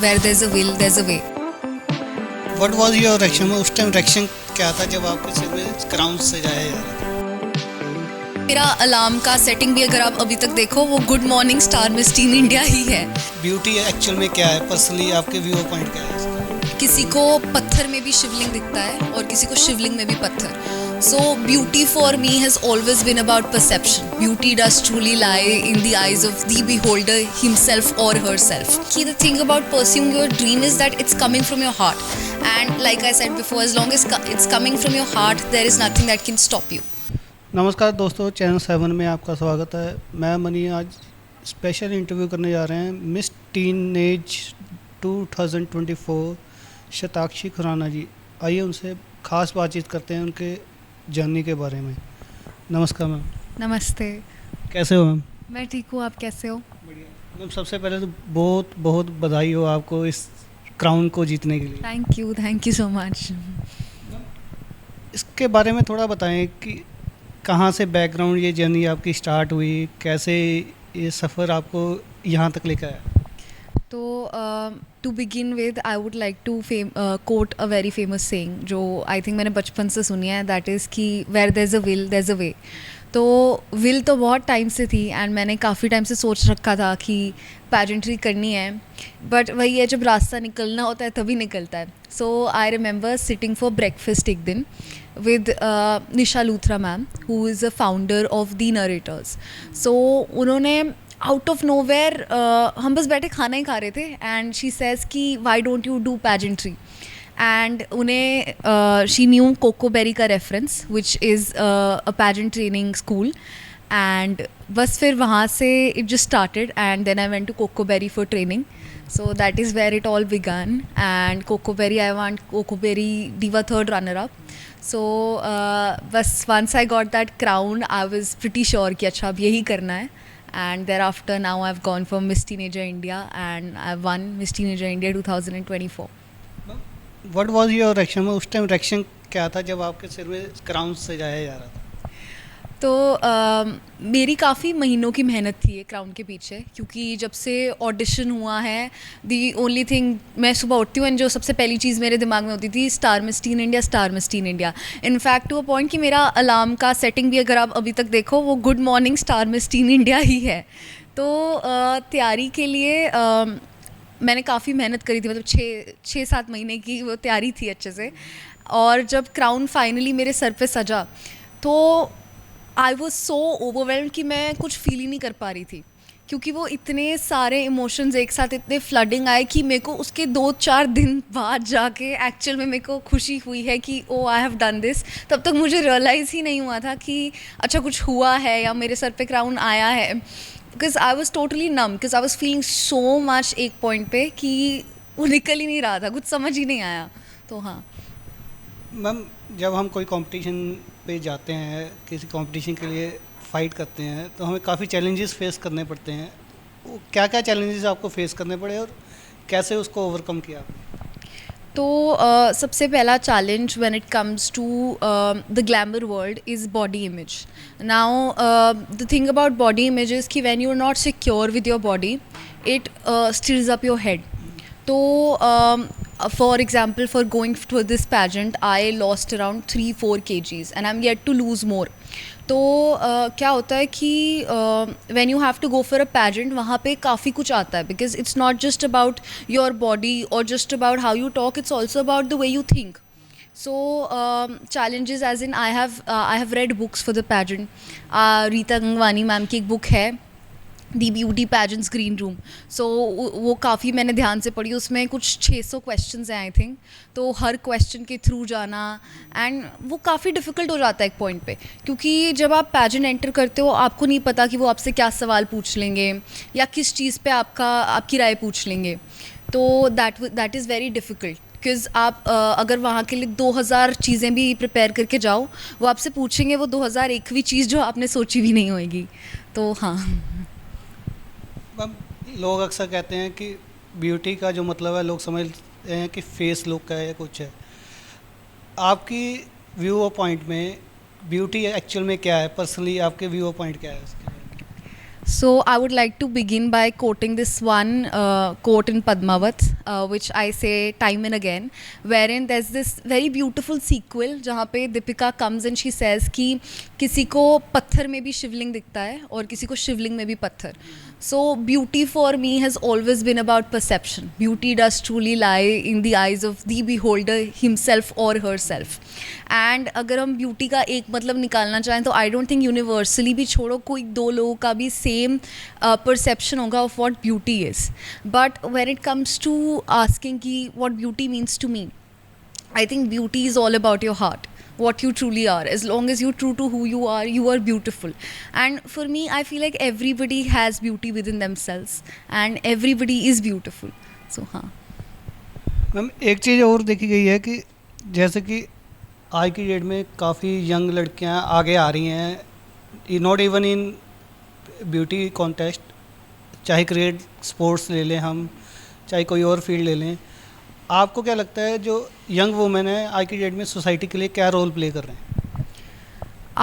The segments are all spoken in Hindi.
where there's a will, there's a way. What was your reaction? उस टाइम रिएक्शन क्या था जब आपके सिर में क्राउन सजाया जा रहा था? मेरा अलार्म का सेटिंग भी अगर आप अभी तक देखो वो good morning star miss teen India ही है। ब्यूटी एक्चुअल में क्या है? पर्सनली आपके व्यू पॉइंट क्या है इसका? किसी को पत्थर में भी शिवलिंग दिखता है और किसी को शिवलिंग में भी पत्थर। So beauty for me has always been about perception. Beauty does truly lie in the eyes of the beholder himself or herself. Key the thing about pursuing your dream is that it's coming from your heart. And like I said before, as long as it's coming from your heart, there is nothing that can stop you. नमस्कार दोस्तों, चैनल 7 में आपका स्वागत है। मैं मनी आज स्पेशल इंटरव्यू करने जा रहे हैं मिस टीनेज 2024 शताक्षी खुराना जी। आइए उनसे ख़ास बातचीत करते हैं उनके जर्नी के बारे में। नमस्कार मैम। नमस्ते। कैसे हो मैम? मैं ठीक हूँ, आप कैसे हो? बढ़िया मैम। सबसे पहले तो बहुत बहुत बधाई हो आपको इस क्राउन को जीतने के लिए। Thank you so much. इसके बारे में थोड़ा बताएं कि कहाँ से बैकग्राउंड ये जर्नी आपकी स्टार्ट हुई, कैसे ये सफ़र आपको यहाँ तक लेकर आया? तो to begin with I would like to quote a very famous saying जो आई थिंक मैंने बचपन से सुनी है, दैट इज़ कि where there is a will there is a way. तो विल तो बहुत टाइम से थी एंड मैंने काफ़ी टाइम से सोच रखा था कि पैजेंट्री करनी है, बट वही है जब रास्ता निकलना होता है तभी निकलता है। So I remember sitting for breakfast एक दिन with Nisha Luthra ma'am who is a founder of the narrators. So उन्होंने आउट ऑफ नो वेयर हम बस बैठे खाना ही खा रहे थे एंड शी सेज़ कि why don't you do pageantry. And उन्हें शी न्यू कोकोबेरी का reference which is a pageant training school and बस फिर वहाँ से it just started and then I went to Cocoberry for training. So that is where it all began, and Cocoberry, I won Cocoberry Diva 3rd runner-up. So बस once I got that crown, I was pretty sure कि अच्छा अब यही करना है. And thereafter now I've gone for Miss Teenager India and I've won Miss Teenager India 2024. What was your reaction? उस टाइम रिएक्शन क्या था जब आपके सिर में क्राउन सजाया जा रहा था? तो मेरी काफ़ी महीनों की मेहनत थी ये क्राउन के पीछे, क्योंकि जब से ऑडिशन हुआ है दी ओनली थिंग, मैं सुबह उठती हूँ एंड जो सबसे पहली चीज़ मेरे दिमाग में होती थी star miss teen India, star miss teen India. In fact to a point कि मेरा अलार्म का सेटिंग भी अगर आप अभी तक देखो वो good morning star miss teen India ही है। तो तैयारी के लिए मैंने काफ़ी मेहनत करी थी, मतलब 6-7 महीने की वो तैयारी थी अच्छे से। और जब क्राउन फाइनली मेरे सर पे सजा तो आई वॉज सो ओवरवेल्म्ड कि मैं कुछ फील ही नहीं कर पा रही थी, क्योंकि वो इतने सारे इमोशंस एक साथ इतने फ्लडिंग आए कि मेरे को उसके 2-4 दिन बाद जाके एक्चुअल में मेरे को खुशी हुई है कि oh I have done this. तब तक मुझे रियलाइज़ ही नहीं हुआ था कि अच्छा कुछ हुआ है या मेरे सर पे क्राउन आया है, because I was totally numb, because I was feeling so much एक पॉइंट पे कि वो निकल ही नहीं रहा था, कुछ समझ ही नहीं आया। तो हाँ मैम, जब हम कोई कंपटीशन पे जाते हैं, किसी कंपटीशन के लिए फ़ाइट करते हैं, तो हमें काफ़ी चैलेंजेस फेस करने पड़ते हैं। वो क्या क्या चैलेंजेस आपको फेस करने पड़े और कैसे उसको ओवरकम किया आपने? तो सबसे पहला challenge when it comes to the glamour world is body image. Now the thing about body image is कि when you are not secure with your body it stirs up your head. तो for example, for going to this pageant I lost around 3-4 kgs and I'm yet to lose more. तो क्या होता है कि when you have to go for a pageant वहाँ पे काफ़ी कुछ आता है, because it's not just about your body or just about how you talk, it's also about the way you think. So challenges as in I have read books for the pageant. Rita Gangwani ma'am की एक बुक है दी ब्यूटी पैजेंट्स ग्रीन रूम. सो वो काफ़ी मैंने ध्यान से पढ़ी, उसमें कुछ 600 क्वेश्चंस हैं आई थिंक. तो हर क्वेश्चन के थ्रू जाना एंड वो काफ़ी डिफ़िकल्ट हो जाता है एक पॉइंट पे, क्योंकि जब आप पैजेंट एंटर करते हो आपको नहीं पता कि वो आपसे क्या सवाल पूछ लेंगे या किस चीज़ पे आपकी राय पूछ लेंगे. तो that is very difficult, because आप अगर वहाँ के लिए 2000 चीज़ें भी प्रिपेयर करके जाओ, वो आपसे पूछेंगे वो 2001वीं चीज़ जो आपने सोची भी नहीं होएगी. तो हाँ, लोग अक्सर कहते हैं कि ब्यूटी का जो मतलब है, लोग समझते हैं कि फेस लुक है या कुछ है। आपकी व्यू पॉइंट में ब्यूटी एक्चुअल में क्या है? पर्सनली आपके व्यू पॉइंट क्या है उसके? So I would like to begin by quoting this one quote in Padmavat, which I say time and again, wherein there's this very beautiful sequel जहाँ पे Deepika comes and she says कि किसी को पत्थर में भी शिवलिंग दिखता है और किसी को शिवलिंग में भी पत्थर. So beauty for me has always been about perception. Beauty does truly lie in the eyes of the beholder himself or herself. And अगर हम beauty का एक मतलब निकालना चाहें तो I don't think universally भी छोड़ो कोई दो लोगों का भी same perception होगा of what beauty is. But when it comes to asking कि what beauty means to me, I think beauty is all about your heart, what you truly are. As long as you're true to who you are beautiful. And for me, I feel like everybody has beauty within themselves and everybody is beautiful. So हाँ. मैम एक चीज़ और देखी गई है कि जैसे कि आज की डेट में काफ़ी यंग लड़कियां आगे आ रही हैं, not even in beauty contest, चाहे क्रिकेट स्पोर्ट्स ले लें हम, चाहे कोई और फील्ड ले लें. आपको क्या लगता है जो यंग वुमेन है आज की डेट में सोसाइटी के लिए क्या रोल प्ले कर रहे हैं?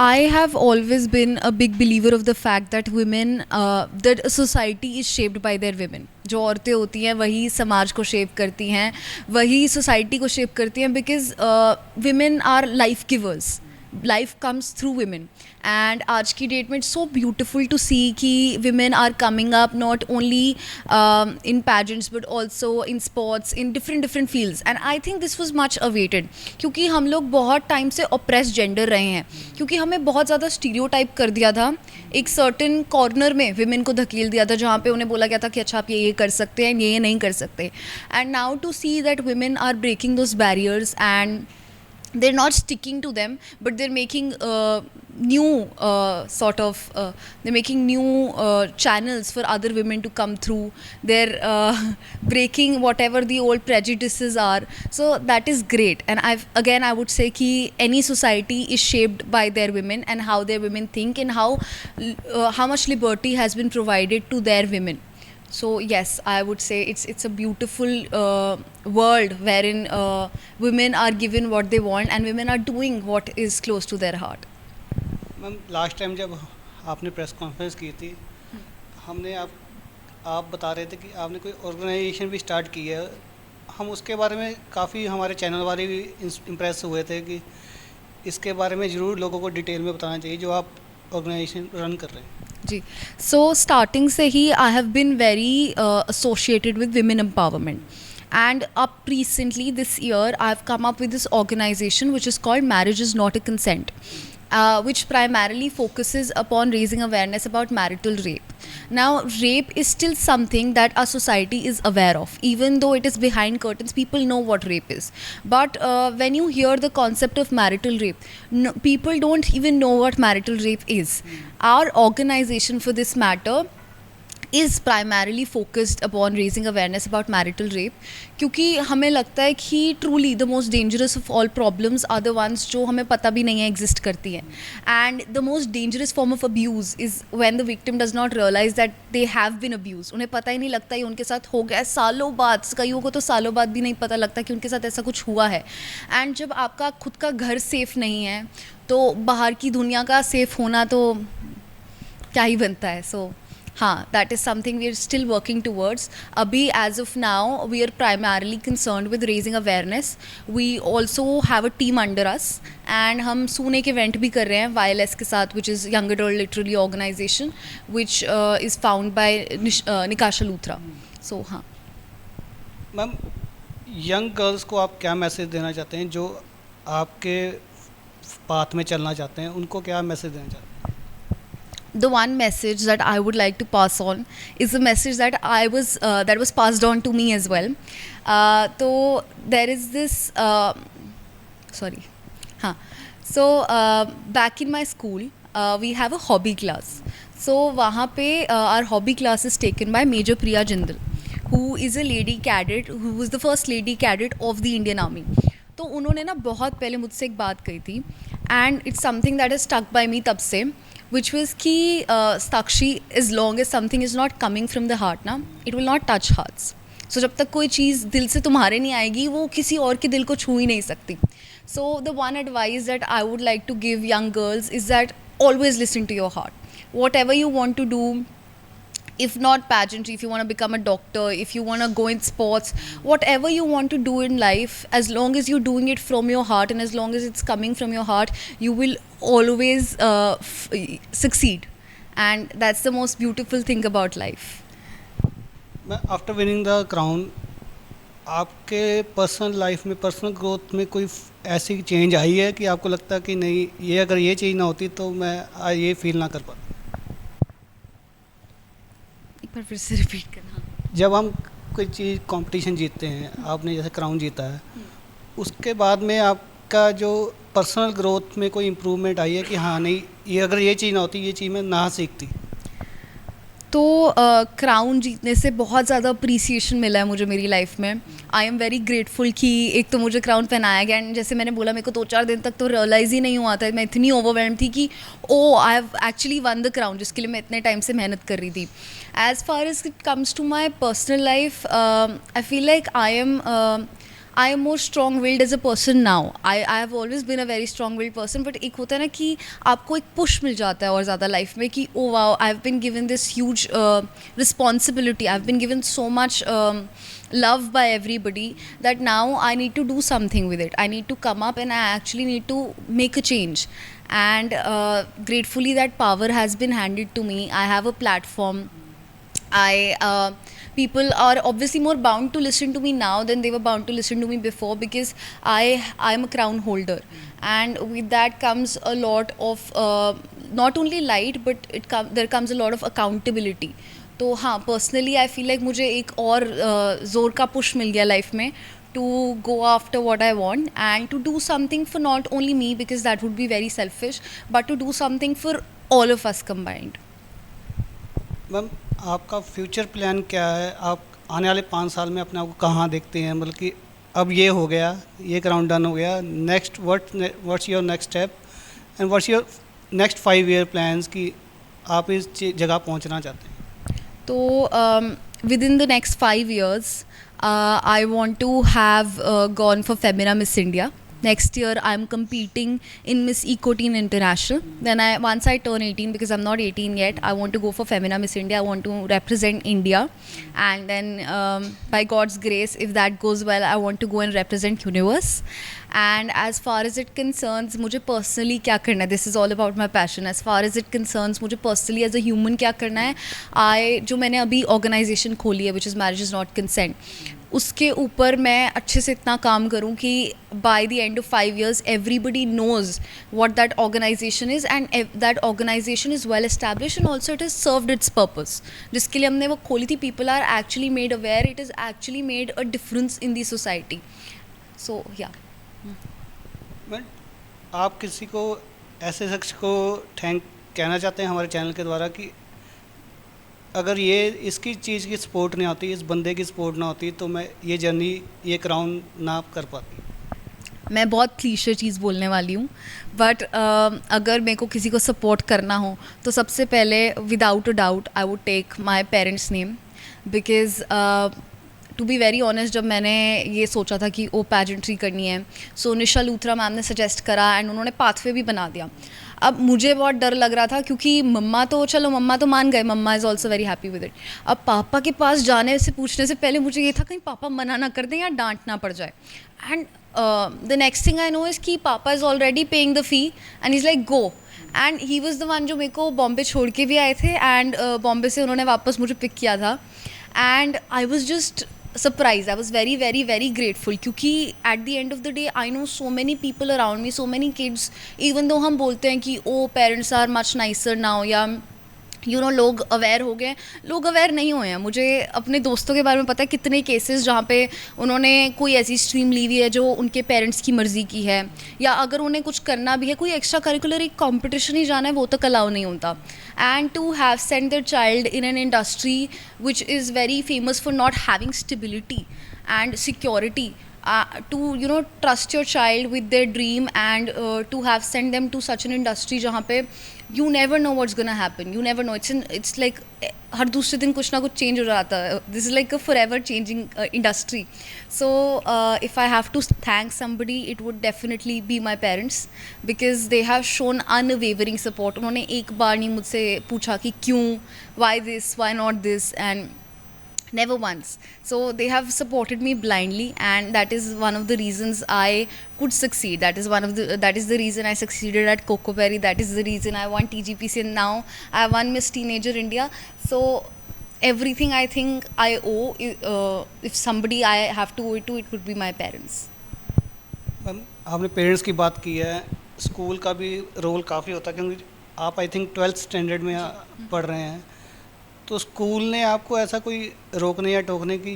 I have always been a big believer of the fact that women, that society is shaped by their women. जो औरतें होती हैं वही समाज को शेप करती हैं, वही सोसाइटी को शेप करती हैं, because women are life givers. Life comes through women. And आज की डेट में it's so beautiful to see कि women are coming up not only in pageants but also in sports, in different fields. And I think this was much awaited क्योंकि हम लोग बहुत टाइम से oppressed gender रहे हैं, क्योंकि हमें बहुत ज़्यादा stereotype कर दिया था, एक certain corner में women को धकेल दिया था जहाँ पे उन्हें बोला गया था कि अच्छा आप ये कर सकते हैं, ये नहीं कर सकते. And now to see that women are breaking those barriers and they're not sticking to them, but they're making new they're making new channels for other women to come through. They're breaking whatever the old prejudices are. So that is great. And I would say कि any society is shaped by their women and how their women think and how much liberty has been provided to their women. So yes, I would say it's a beautiful world wherein women are given what they want and women are doing what is close to their heart. Ma'am last time जब आपने प्रेस कॉन्फ्रेंस की थी, हमने आप बता रहे थे कि आपने कोई ऑर्गेनाइजेशन भी स्टार्ट की है. हम उसके बारे में काफ़ी हमारे चैनल वाले भी इम्प्रेस हुए थे कि इसके बारे में ज़रूर लोगों को डिटेल में बताना चाहिए जो आप ऑर्गेनाइजेशन रन कर रहे हैं. जी, सो स्टार्टिंग से ही I have been very associated with women empowerment. And up recently this year, I've come up with this organization which is called Marriage is Not a Consent, which primarily focuses upon raising awareness about marital rape. Now, rape is still something that our society is aware of. Even though it is behind curtains, people know what rape is. But when you hear the concept of marital rape, people don't even know what marital rape is. Our organization, for this matter, is primarily focused upon raising awareness about marital rape, क्योंकि हमें लगता है कि truly the most dangerous of all problems are the ones जो हमें पता भी नहीं है exist करती हैं. And the most dangerous form of abuse is when the victim does not realize that they have been abused. उन्हें पता ही नहीं लगता ये उनके साथ हो गया, सालों बाद, कईयों को तो सालों बाद भी नहीं पता लगता कि उनके साथ ऐसा कुछ हुआ है. And जब आपका खुद का घर सेफ़ नहीं है तो बाहर की दुनिया का सेफ़ होना तो क्या ही बनता है. So हाँ, that is something we are still working towards. अभी as of now, we are primarily concerned with raising awareness. We also have a team under us and हम soon एक event भी कर रहे हैं YLS के साथ, which is Young Adult Literary Organization, which is found by Nikasha Luthra. So हाँ. मैम यंग गर्ल्स को आप क्या मैसेज देना चाहते हैं जो आपके पाथ में चलना चाहते हैं, उनको क्या मैसेज देना चाहते हैं? The one message that I would like to pass on is a message that that was passed on to me as well. So there is this sorry हाँ so back in my school we have a hobby class. So वहाँ पे our hobby class is taken by Major Priya Jindal, who is a lady cadet, who was the first lady cadet of the Indian Army. तो उन्होंने ना बहुत पहले मुझसे एक बात कही थी and it's something that is stuck by me तब से, which was कि Sakshi, as long as something is not coming from the heart ना, it will not touch hearts. So जब तक कोई चीज़ दिल से तुम्हारे नहीं आएगी वो किसी और के दिल को छू ही नहीं सकती. So the one advice that I would like to give young girls is that always listen to your heart. Whatever you want to do, if not pageantry, if you want to become a doctor, if you want to go in sports, whatever you want to do in life, as long as you're doing it from your heart and as long as it's coming from your heart, you will always succeed. And that's the most beautiful thing about life. After winning the crown आपके पर्सनल लाइफ में, पर्सनल ग्रोथ में कोई ऐसी चेंज आई है कि आपको लगता है कि नहीं, ये अगर ये चीज़ ना होती तो मैं ये फील ना कर पाता? एक बार फिर से रिपीट करना। जब हम कोई चीज़ कंपटीशन जीतते हैं, आपने जैसे क्राउन जीता है, उसके बाद में आपका जो पर्सनल ग्रोथ में कोई इम्प्रूवमेंट आई है कि हाँ नहीं, ये अगर ये चीज़ ना होती, ये चीज़ मैं ना सीखती? तो क्राउन जीतने से बहुत ज़्यादा अप्रिसिएशन मिला है मुझे मेरी लाइफ में। आई एम वेरी ग्रेटफुल कि एक तो मुझे क्राउन पहनाया गया, एंड जैसे मैंने बोला, मेरे को 2-4 दिन तक तो रियलाइज़ ही नहीं हुआ था, मैं इतनी ओवरवेल्म थी कि oh I have actually won the crown, जिसके लिए मैं इतने टाइम से मेहनत कर रही थी। As far as it comes to my personal life, I feel like I am more strong-willed as a person now. I have always been a very strong-willed person, but एक होता है ना कि आपको एक push मिल जाता है और ज़्यादा लाइफ में कि oh wow, I've been given this huge responsibility. I've been given so much love by everybody that now I need to do something with it. I need to come up and I actually need to make a change. And gratefully that power has been handed to me. I have a platform. People are obviously more bound to listen to me now than they were bound to listen to me before, because I'm a crown holder, and with that comes a lot of not only light, but there comes a lot of accountability. तो हाँ, पर्सनली आई फील लाइक मुझे एक और ज़ोर का पुश मिल गया लाइफ में to go after what I want and to do something for not only me, because that would be very selfish, but to do something for all of us combined. Ma'am, आपका फ्यूचर प्लान क्या है? आप आने वाले 5 साल में अपने आप को कहाँ देखते हैं? मतलब कि अब ये हो गया, ये क्राउन डन हो गया, next what's your next step and what's your next 5 year plans कि आप इस जगह पहुँचना चाहते हैं? तो with in the next 5 years I want to have gone for Femina Miss India. Next year I'm competing in Miss Eco-Teen International. Then once I turn 18, because I'm not 18 yet, I want to go for Femina Miss India. I want to represent India, and then by God's grace, if that goes well, I want to go and represent Universe. And as far as it concerns मुझे personally क्या करना है, this is all about my passion. As far as it concerns मुझे personally as a human क्या करना है, जो मैंने अभी organization खोली है, which is Marriage is Not Consent, उसके ऊपर मैं अच्छे से इतना काम करूं कि by the end of 5 years everybody knows what that organization is, and that organization is well established and also it has served its purpose. जिसके लिए हमने वो खोली थी, people are actually made aware, it has actually made a difference in the society. So yeah. आप किसी को, ऐसे शख्स को थैंक कहना चाहते हैं हमारे चैनल के द्वारा कि अगर ये इसकी चीज़ की सपोर्ट नहीं होती, इस बंदे की सपोर्ट ना होती, तो मैं ये जर्नी, ये क्राउन ना कर पाती? मैं बहुत क्लीशे चीज़ बोलने वाली हूँ, बट अगर मेरे को किसी को सपोर्ट करना हो तो सबसे पहले without a doubt I would take my parents name, because to be very honest, जब मैंने ये सोचा था कि ओ पैजेंट्री करनी है, सो निशा लूथरा मैम ने सजेस्ट करा एंड उन्होंने पाथवे भी बना दिया। अब मुझे बहुत डर लग रहा था क्योंकि मम्मा तो मान गए, mama is also very happy with it. अब पापा के पास जाने से पूछने से पहले मुझे ये था कहीं पापा मना ना कर दें या डांट ना पड़ जाए। And the next thing I know is कि पापा is already paying the fee and is like go, and he was the one जो मेरे को बॉम्बे छोड़ के भी आए थे, एंड बॉम्बे से उन्होंने वापस मुझे पिक किया था, and I was just surprised. I was very very very grateful क्योंकि at the end of the day I know so many people around me, so many kids, even though हम बोलते हैं कि oh parents are much nicer now, या यू नो लोग अवेयर हो गए, लोग अवेयर नहीं हुए हैं। मुझे अपने दोस्तों के बारे में पता है कितने केसेस जहाँ पे उन्होंने कोई ऐसी स्ट्रीम ली हुई है जो उनके पेरेंट्स की मर्ज़ी की है, या अगर उन्हें कुछ करना भी है, कोई एक्स्ट्रा करिकुलर एक कॉम्पिटिशन ही जाना है, वो तक अलाउ नहीं होता। And to have send their child in an industry which is very famous for not having stability and security, to trust your child with their dream, and to have sent them to such an industry जहाँ पे you never know what's gonna happen. You never know. It's like हर दूसरे दिन कुछ ना कुछ change हो जाता है. This is like a forever changing industry. So if I have to thank somebody, it would definitely be my parents, because they have shown unwavering support. उन्होंने एक बार नहीं मुझसे पूछा कि क्यों, why this, why not this, and never once. So they have supported me blindly, and that is one of the reasons I could succeed. That is the reason I succeeded at Coco Berry. That is the reason I won TGPC, and now I won Miss Teenager India. So everything I think I owe, if somebody I have to owe it to, it would be my parents. Ma'am आपने पेरेंट्स की बात की है, स्कूल का भी रोल काफ़ी होता है, क्योंकि आप आई थिंक 12th स्टैंडर्ड में पढ़ रहे हैं, तो स्कूल ने आपको ऐसा कोई रोकने या टोकने की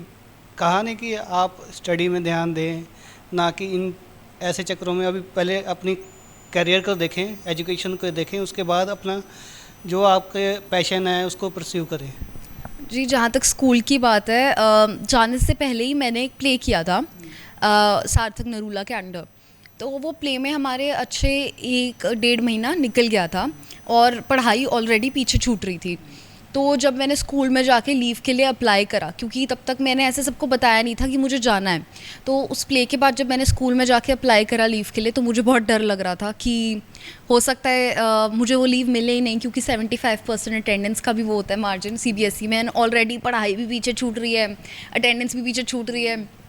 कहा नहीं कि आप स्टडी में ध्यान दें, ना कि इन ऐसे चक्करों में अभी पहले अपनी करियर को देखें, एजुकेशन को देखें, उसके बाद अपना जो आपके पैशन है उसको परस्यू करें? जी, जहाँ तक स्कूल की बात है, जाने से पहले ही मैंने एक प्ले किया था सार्थक नरूला के अंडर. तो वो प्ले में हमारे अच्छे 1-1.5 महीना निकल गया था, और पढ़ाई ऑलरेडी पीछे छूट रही थी. तो जब मैंने स्कूल में जाके लीव के लिए अप्लाई करा, क्योंकि तब तक मैंने ऐसे सबको बताया नहीं था कि मुझे जाना है, तो उस प्ले के बाद जब मैंने स्कूल में जाके अप्लाई करा लीव के लिए, तो मुझे बहुत डर लग रहा था कि हो सकता है मुझे वो लीव मिले ही नहीं, क्योंकि 75% अटेंडेंस का भी वो होता है मार्जिन CBSE में, ऑलरेडी पढ़ाई भी पीछे छूट रही है, अटेंडेंस भी पीछे छूट रही है.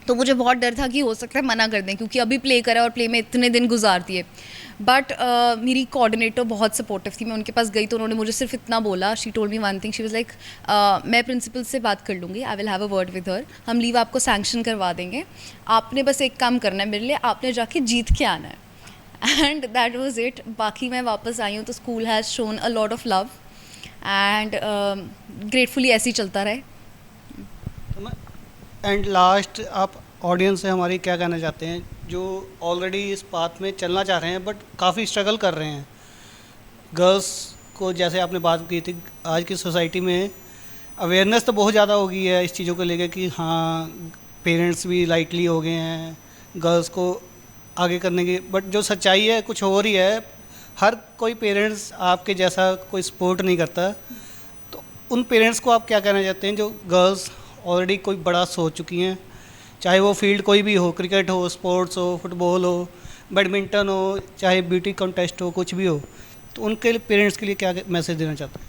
तो मुझे बहुत डर था कि हो सकता है मना कर दें, क्योंकि अभी प्ले करा और प्ले में इतने दिन गुजार दिए. बट मेरी कोऑर्डिनेटर बहुत सपोर्टिव थी. मैं उनके पास गई तो उन्होंने मुझे सिर्फ इतना बोला, she told me one thing, she was like, मैं प्रिंसिपल से बात कर लूँगी, I will have a word with her, हम लीव आपको सैंक्शन करवा देंगे, आपने बस एक काम करना है मेरे लिए, आपने जाके जीत के आना है. And that was it. बाकी मैं वापस आई हूँ तो school has shown a lot of love, and gratefully ऐसे ही चलता रहे. एंड लास्ट आप ऑडियंस से हमारी क्या कहना चाहते हैं, जो ऑलरेडी इस पाथ में चलना चाह रहे हैं बट काफ़ी स्ट्रगल कर रहे हैं? गर्ल्स को, जैसे आपने बात की थी, आज की सोसाइटी में अवेयरनेस तो बहुत ज़्यादा हो गई है इस चीज़ों को लेकर कि हाँ, पेरेंट्स भी लाइटली हो गए हैं गर्ल्स को आगे करने की, बट जो सच्चाई है कुछ और ही है. हर कोई पेरेंट्स आपके जैसा कोई सपोर्ट नहीं करता. तो उन पेरेंट्स को आप क्या कहना चाहते हैं जो गर्ल्स ऑलरेडी कोई बड़ा सोच चुकी हैं, चाहे वो फील्ड कोई भी हो, क्रिकेट हो, स्पोर्ट्स हो, फुटबॉल हो, बैडमिंटन हो, चाहे ब्यूटी कॉन्टेस्ट हो, कुछ भी हो, तो उनके पेरेंट्स के लिए क्या मैसेज देना चाहते हैं?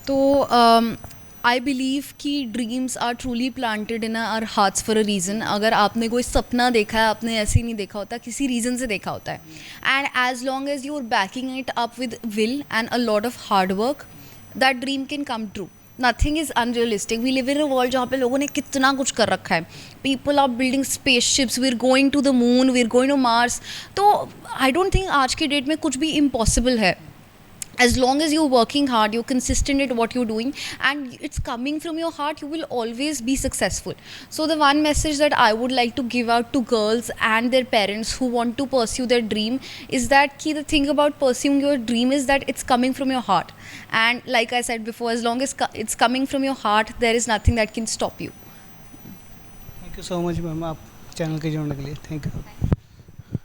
तो आई बिलीव कि dreams are truly planted in our hearts for a reason. अगर आपने कोई सपना देखा है, आपने ऐसे ही नहीं देखा होता, किसी रीज़न से देखा होता है. And as long as you are backing it up with will and a lot of hard work, that dream can come true. Nothing is unrealistic. We live in a world जहाँ पे लोगों ने कितना कुछ कर रखा है. People are building spaceships, we are going to the moon, we are going to Mars. तो आई डोंट थिंक आज की डेट में कुछ भी इम्पॉसिबल है. As long as you're working hard, you're consistent at what you're doing, and it's coming from your heart, you will always be successful. So the one message that I would like to give out to girls and their parents who want to pursue their dream is that the thing about pursuing your dream is that it's coming from your heart. And like I said before, as long as it's coming from your heart, there is nothing that can stop you. Thank you so much ma'am, आप चैनल के जुड़ने के लिए. Thank you.